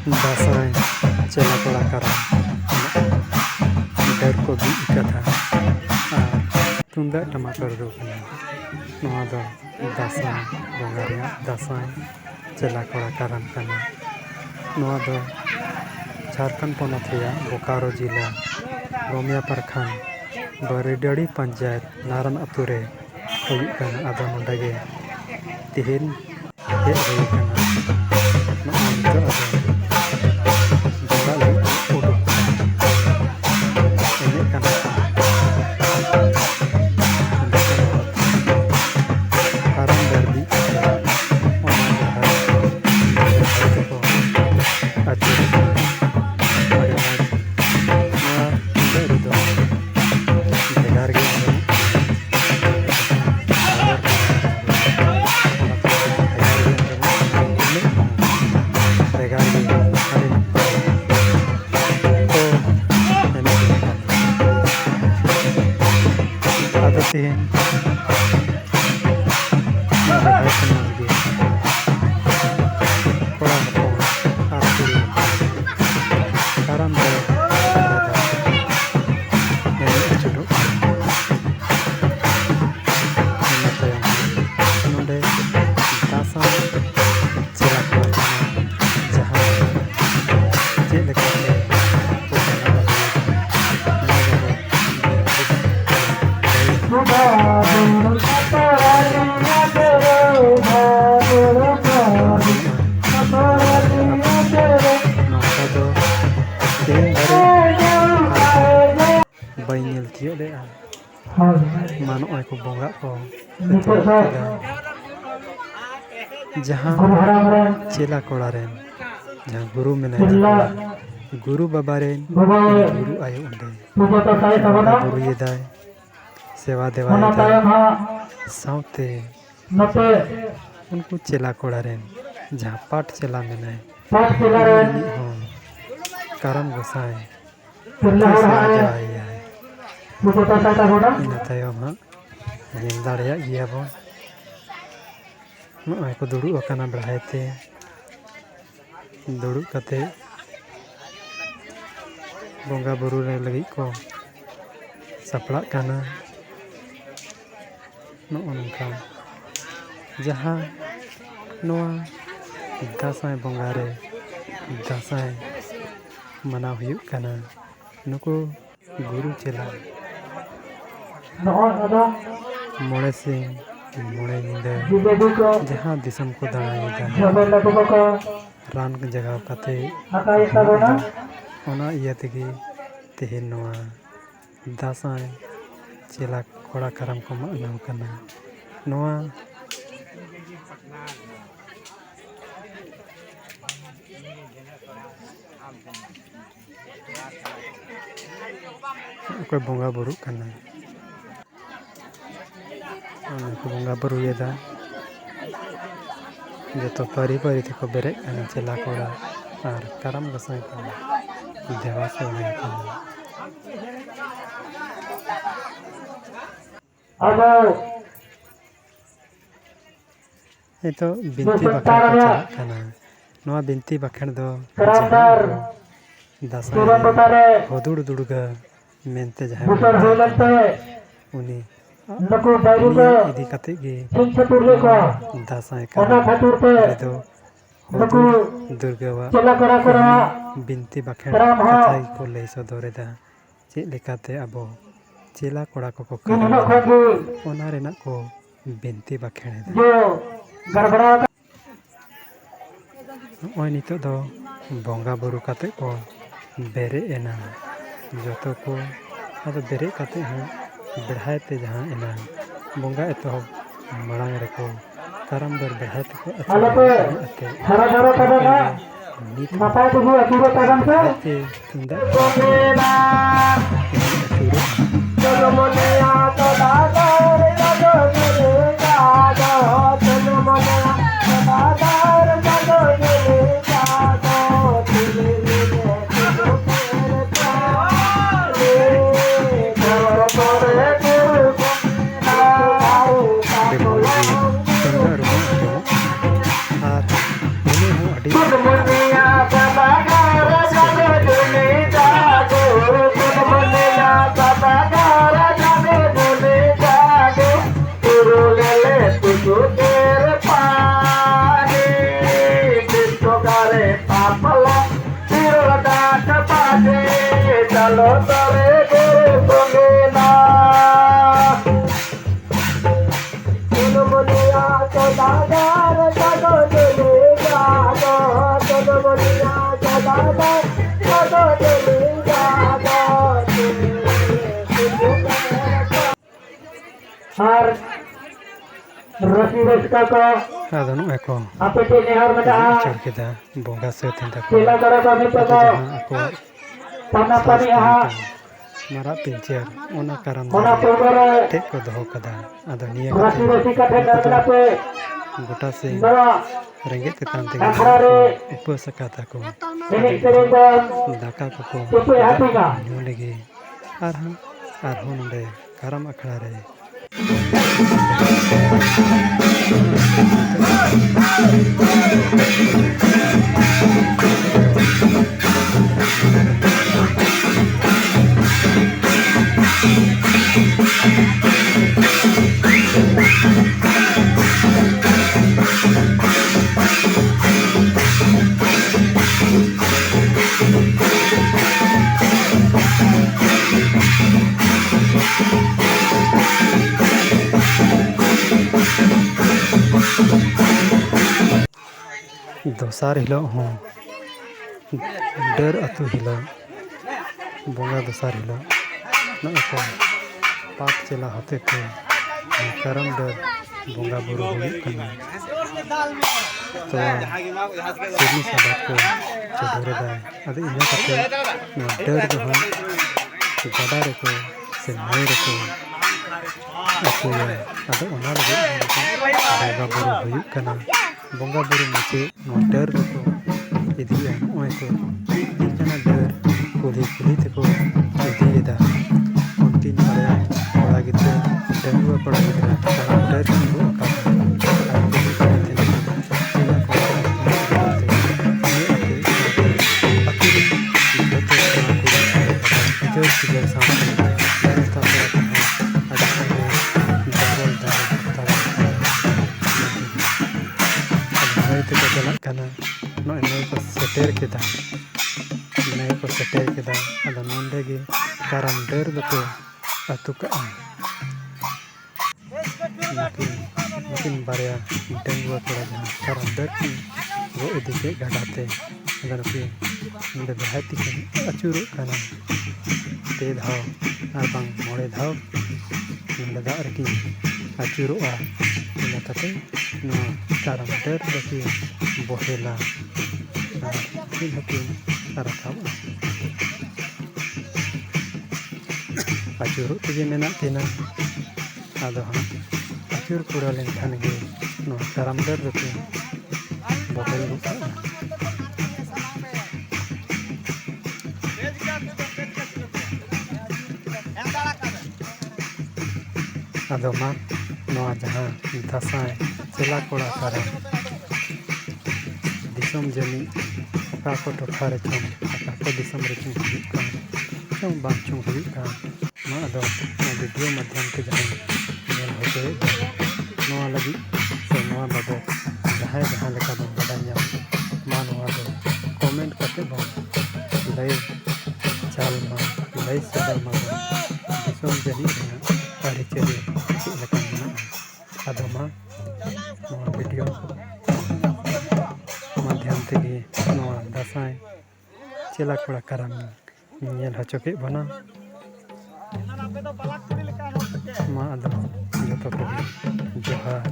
दासाई चेला कोड़ा करा डर को भी इकथा तुंदा टमाटर दो नवा दो दासाई बोंगा रिया दासाई चेला कोड़ा करम कना नवा दो झारखंड पोनत रिया बोकारो जिला रोमिया प्रखंड बरेडड़ी पंचायत नारायण अतु रे हुई कना आदो नोंडे गे तिहिन हेज हुई कना नोंडे आदो बोंगा लई उडुक एने कना कारम दर्दी ओना जहां को अति tihin mabahay sa mga bigay kurang po arturi karang ba karada ngayon itsuro namatayang nonde dasa sila ko jahan jilak bayi nyel tiyo deh mano ay ko bonga ko jahan chela kola ren jahan guru menai guru baba ren guru ayo onde guru yedai sewa dewa yedai saute उनको चेला कोड़ा rain जहाँ पाठ चेला में करम गोसाई इन तायम ᱧᱮᱞ ᱫᱟᱲᱮᱭᱟᱜ ᱜᱮᱭᱟ ᱵᱚᱱ ᱱᱚᱜᱼᱚᱭ ᱠᱚ ᱫᱩᱲᱩᱵ ᱟᱠᱟᱱᱟ ᱵᱮᱲᱦᱟᱭᱛᱮ ᱫᱩᱲᱩᱵ ᱠᱟᱛᱮ ᱵᱚᱸᱜᱟ ᱵᱩᱨᱩ ᱨᱮ ᱞᱟᱹᱜᱤᱫ ᱠᱚ ᱥᱟᱯᱲᱟᱜ ᱠᱟᱱᱟ ᱱᱚᱜᱼᱚ ᱱᱚᱝᱠᱟ जहाँ नवा दासाई बोंगा रे दासाई मनाव हुयुग कना नुकु गुरु चेला मोड़े सिंह मोड़े निंदे जहाँ दिसम को दाड़ाएगा रान जगह कते ओना इया तेगी तेहेन नवा दासाई चेला कोड़ा करम को मानाव कना नवा कोई बोंगा बुरु करना को बोंगा बुरु ये दा जो तो परी परी थे को बेरे करना चला कोड़ा और करम गसाई करना देवा से उन्हें करना ये तो बिनती बखर को चला करना नवा बिनती बखर दो दासाई होदुड़ दुड़गा मेनते जहाँ उनी इदी कते गे दासाई का दो होदुड़ दुर्गवा बिनती बखर कथाई को ले सदोरेदा चेक लेकाते अबो चेला कोड़ा को करना ओना रेना को बिनती बखर ओय नितो दो बोंगा बुरु कते को बेरे एना जोतो को अब बेरे कते हैं बढ़ाते जहाँ एना बोंगा एतो मरांग रखो करम दर बढ़ाते को अते माता तो वो अतुरो करम से तुंदा चलो मोने आ तो दादा रे दादा रे दादा चलो मोने आ तो दादा रे दादा रे दादा pala siroda kapade chalo tale gore songena chalo boliya chodadar jago dele jago chalo boliya chodadar jago dele jago har Rafi Kaka ᱟᱫᱚ ᱱᱚᱜᱼᱚᱭ ᱠᱚ apa ke nehar meda ᱩᱪᱟᱹᱲ ᱠᱮᱫᱟ ᱵᱚᱸᱜᱟ ᱥᱟᱹᱛ ᱮᱱ ᱛᱟᱠᱚᱣᱟ sila kara kami ᱟᱫᱚ toko ᱡᱟᱦᱟᱸ ᱟᱠᱚᱣᱟᱜ pana ᱥᱟᱡᱽ pani ᱛᱟᱦᱮᱸ aha ᱠᱟᱱ ᱢᱟᱨᱟᱜ ᱯᱤᱧᱪᱟᱹᱨ ᱚᱱᱟ ᱠᱟᱨᱟᱢ ona ᱫᱟᱨᱮ pogore ᱴᱷᱮᱡ ᱠᱚ ᱫᱚᱦᱚ ᱠᱟᱫᱟ ᱟᱫᱚ ᱱᱤᱭᱟᱹ Rafi ᱠᱟᱛᱮ Rafi kate ᱩᱱᱠᱩ ᱫᱚ darna pe ᱜᱚᱴᱟ ᱥᱤᱧ bawa ᱨᱮᱸᱜᱮᱡ ᱛᱮᱛᱟᱝ ᱛᱮᱜᱮ akhara ᱠᱚ re ᱩᱯᱟᱹᱥ ᱟᱠᱟᱫᱟᱠᱚ enek ᱟᱫᱚ sereng dan ᱫᱟᱠᱟ ᱠᱚᱠᱚ Cukup ᱫᱟᱜ hati ᱠᱚᱠᱚ kah? ᱧᱩ ᱞᱮᱜᱮ ᱟᱨᱦᱚᱸ ᱱᱚᱰᱮ ᱠᱟᱨᱟᱢ ᱟᱠᱷᱲᱟ ᱨᱮ ᱫᱚᱥᱟᱨ ᱦᱤᱞᱳᱜ ᱦᱚᱸ ᱰᱟᱹᱨ ᱟᱹᱛᱩ ᱦᱤᱞᱳᱜ ᱵᱚᱸᱜᱟ ᱫᱚᱥᱟᱨ ᱦᱤᱞᱳᱜ ᱱᱚᱜᱼᱚᱭ ᱠᱚ ᱯᱟᱴ ᱪᱮᱞᱟ ᱦᱚᱛᱮᱛᱮ ᱠᱟᱨᱟᱢ ᱰᱟᱹᱨ ᱵᱚᱸᱜᱟ ᱵᱩᱨᱩ ᱦᱩᱭᱩᱜ ᱠᱟᱱᱟ ᱛᱚᱣᱟ ᱥᱤᱨᱱᱤ ᱥᱟᱵᱟᱫ ᱠᱚ ᱪᱚᱰᱚᱨᱮᱫᱟ ᱟᱫᱚ ᱤᱱᱟᱹ ᱠᱟᱛᱮ ᱱᱚᱣᱟ ᱰᱟᱹᱨ ᱫᱚ ᱦᱟᱸᱜ ᱜᱟᱰᱟ ᱨᱮᱠᱚ ᱥᱮ ᱱᱟᱹᱭ ᱨᱮᱠᱚ ᱟᱹᱛᱩᱭᱟ ᱟᱫᱚ ᱚᱱᱟ ᱞᱟᱹᱜᱤᱫ ᱵᱚᱸᱜᱟ ᱵᱩᱨᱩ ᱦᱩᱭᱩᱜ ᱠᱟᱱᱟ ᱵᱚᱸᱜᱟ ᱵᱩᱨᱩ ᱢᱩᱪᱟᱹᱫ ᱱᱚᱣᱟ ᱰᱟᱹᱨ ᱫᱚᱠᱚ ᱤᱫᱤᱭᱟ ᱱᱚᱜᱼᱚᱭ ᱠᱚ ᱤᱫᱤ ᱠᱟᱱᱟ ᱰᱟᱹᱨ ᱠᱩᱞᱦᱤ ᱠᱩᱞᱦᱤ ᱛᱮᱠᱚ ᱤᱫᱤᱭᱮᱫᱟ ᱩᱱᱠᱤᱱ ᱵᱟᱨᱭᱟ ᱠᱚᱲᱟ ᱜᱤᱫᱽᱨᱟᱹ ᱰᱟᱺᱜᱩᱣᱟᱹ ᱠᱚᱲᱟ ᱜᱤᱫᱽᱨᱟᱹ ᱠᱟᱨᱟᱢ ᱰᱟᱹᱨ ᱠᱤᱱ ᱜᱚᱜ ᱟᱠᱟᱫᱟ ᱟᱨ ᱠᱩᱞᱦᱤ ᱠᱩᱞᱦᱤ ᱛᱮᱱᱟᱜ ᱪᱮᱞᱟ ᱠᱚᱲᱟ ᱠᱚ ᱤᱫᱤ ᱠᱟᱛᱮ ᱤᱱᱟᱹ ᱟᱛᱮ ᱥᱟᱶᱛᱮ ᱟᱛᱳ ᱨᱮᱱ ᱡᱚᱛᱚ ᱠᱚᱲᱟ ᱠᱩᱲᱤ ᱯᱩᱡᱟᱹ ᱯᱩᱡᱟᱹ ᱥᱟᱶᱛᱮ ᱱᱮᱣᱛᱟ ᱯᱮᱲᱟ ᱠᱚᱦᱚᱸ ᱟᱹᱰᱤ ᱥᱟᱸᱜᱮ ᱫᱟᱜᱚᱞ ᱛᱟᱲᱟᱢ ᱟᱫᱚ ᱱᱟᱹᱭ ᱛᱮᱠᱚ ᱪᱟᱞᱟᱜ ᱠᱟᱱᱟ ᱱᱚᱜᱼᱚᱭ ᱱᱟᱹᱭ ᱠᱚ ᱥᱮᱴᱮᱨ ᱠᱮᱫᱟ ᱱᱟᱹᱭ ᱠᱚ ᱥᱮᱴᱮᱨ ᱠᱮᱫᱟ ᱟᱫᱚ ᱱᱚᱸᱰᱮ ᱜᱮ ᱠᱟᱨᱟᱢ ᱰᱟᱹᱨ ᱫᱚᱠᱚ ᱟᱹᱛᱩ ᱠᱟᱜᱼᱟ ᱱᱩᱠᱤᱱ ᱵᱟᱨᱭᱟ ᱰᱟᱺᱜᱩᱣᱟᱹ ᱠᱚᱲᱟ ᱡᱟᱦᱟᱸ ᱠᱟᱨᱟᱢ ᱰᱟᱹᱨ ᱠᱤᱱ ᱜᱚᱜ ᱤᱫᱤ ᱠᱮᱫ ᱜᱟᱰᱟᱛᱮ ᱟᱫᱚ ᱱᱩᱠᱤᱱ ᱱᱚᱰᱮ ᱵᱮᱲᱦᱟᱭ ᱛᱮᱠᱤᱱ ᱟᱹᱪᱩᱨᱚᱜ ᱠᱟᱱᱟ ᱯᱮ ᱫᱷᱟᱣ ᱟᱨ ᱵᱟᱝ ᱢᱚᱬᱮ ᱫᱷᱟᱣ ᱱᱚᱰᱮ ᱫᱟᱜ ᱨᱮᱠᱤᱱ ᱟᱹᱪᱩᱨᱚᱜᱼᱟ ᱤᱱᱟᱹ ᱠᱟᱛᱮ ᱱᱚᱣᱟ ᱠᱟᱨᱟᱢ ᱰᱟᱹᱨ ᱫᱚᱠᱤᱱ ᱵᱚᱦᱮᱞᱟ ᱟᱨ ᱩᱱᱠᱤᱱ ᱦᱚᱸᱠᱤᱱ ᱨᱟᱠᱟᱵᱼᱟ ᱟᱹᱪᱩᱨᱚᱜ ᱛᱮᱜᱮ ᱢᱮᱱᱟᱜ ᱠᱤᱱᱟ ᱟᱫᱚ ᱦᱟᱸᱜ ᱟᱹᱪᱩᱨ ᱯᱩᱨᱟᱹᱣ ᱞᱮᱱᱠᱷᱟᱱ ᱜᱮ ᱱᱚᱣᱟ ᱠᱟᱨᱟᱢ ᱰᱟᱹᱨ ᱫᱚᱠᱤᱱ ᱵᱚᱦᱮᱞ ᱜᱚᱫ ᱠᱟᱜᱼᱟ ᱟᱫᱚ ᱢᱟ ᱱᱚᱣᱟ ᱡᱟᱦᱟᱸ ᱫᱟᱸᱥᱟᱭ ᱪᱮᱞᱟ ᱠᱚᱲᱟ ᱠᱟᱨᱟᱢ ᱫᱤᱥᱚᱢ ᱡᱟᱹᱱᱤᱡ ᱚᱠᱟ ᱠᱚ ᱴᱚᱴᱷᱟ ᱨᱮᱪᱚᱝ ᱚᱠᱟ ᱠᱚ ᱫᱤᱥᱚᱢ ᱨᱮᱪᱚᱝ ᱦᱩᱭᱩᱜ ᱠᱟᱱ ᱪᱚᱝ ᱵᱟᱝ ᱪᱚᱝ ᱦᱩᱭᱩᱜ ᱠᱟᱱ ᱱᱚᱣᱟ ᱟᱫᱚ ᱱᱚᱣᱟ ᱵᱷᱤᱰᱤᱭᱳ ᱢᱟᱫᱽᱫᱷᱚᱢ ᱛᱮ ᱡᱟᱦᱟᱸ ᱧᱮᱞ ᱦᱚᱪᱚᱭᱮᱫ ᱫᱚ ᱱᱚᱣᱟ ᱞᱟᱹᱜᱤᱫ ᱥᱮ ᱱᱚᱣᱟ ᱵᱟᱵᱚᱫ ᱡᱟᱦᱟᱸᱭ ᱡᱟᱦᱟᱸ ᱞᱮᱠᱟ ᱵᱚᱱ ᱵᱟᱰᱟᱭ ᱧᱟᱢ ᱢᱟ ᱱᱚᱣᱟ ᱫᱚ ᱠᱚᱢᱮᱱᱴ ᱠᱟᱛᱮ ᱵᱚᱱ ᱞᱟᱹᱭ ᱪᱟᱞ ᱢᱟ ᱞᱟᱹᱭ ᱥᱚᱫᱚᱨ ᱢᱟᱵᱚᱱ ᱫᱤᱥᱚᱢ ᱡᱟᱹᱱᱤᱡ ᱨᱮᱱᱟᱜ ᱟᱹᱨᱤᱪᱟᱹᱞᱤ ᱪᱮᱫ ᱞᱮᱠᱟ ᱢᱮᱱᱟᱜᱼᱟ ᱟᱫᱚ ᱢᱟ ᱱᱚᱣᱟ ᱵᱷᱤᱰᱤᱭᱳ ᱢᱟᱫᱽᱫᱷᱚᱢ ᱛᱮᱜᱮ ᱱᱚᱣᱟ ᱫᱟᱸᱥᱟᱭ ᱪᱮᱞᱟ ᱠᱚᱲᱟ ᱠᱟᱨᱟᱢ ᱧᱮᱞ ᱦᱚᱪᱚ ᱠᱮᱫ ᱵᱚᱱᱟ ᱢᱟ ᱟᱫᱚ ᱡᱚᱛᱚ ᱠᱚᱜᱮ ᱡᱚᱦᱟᱨ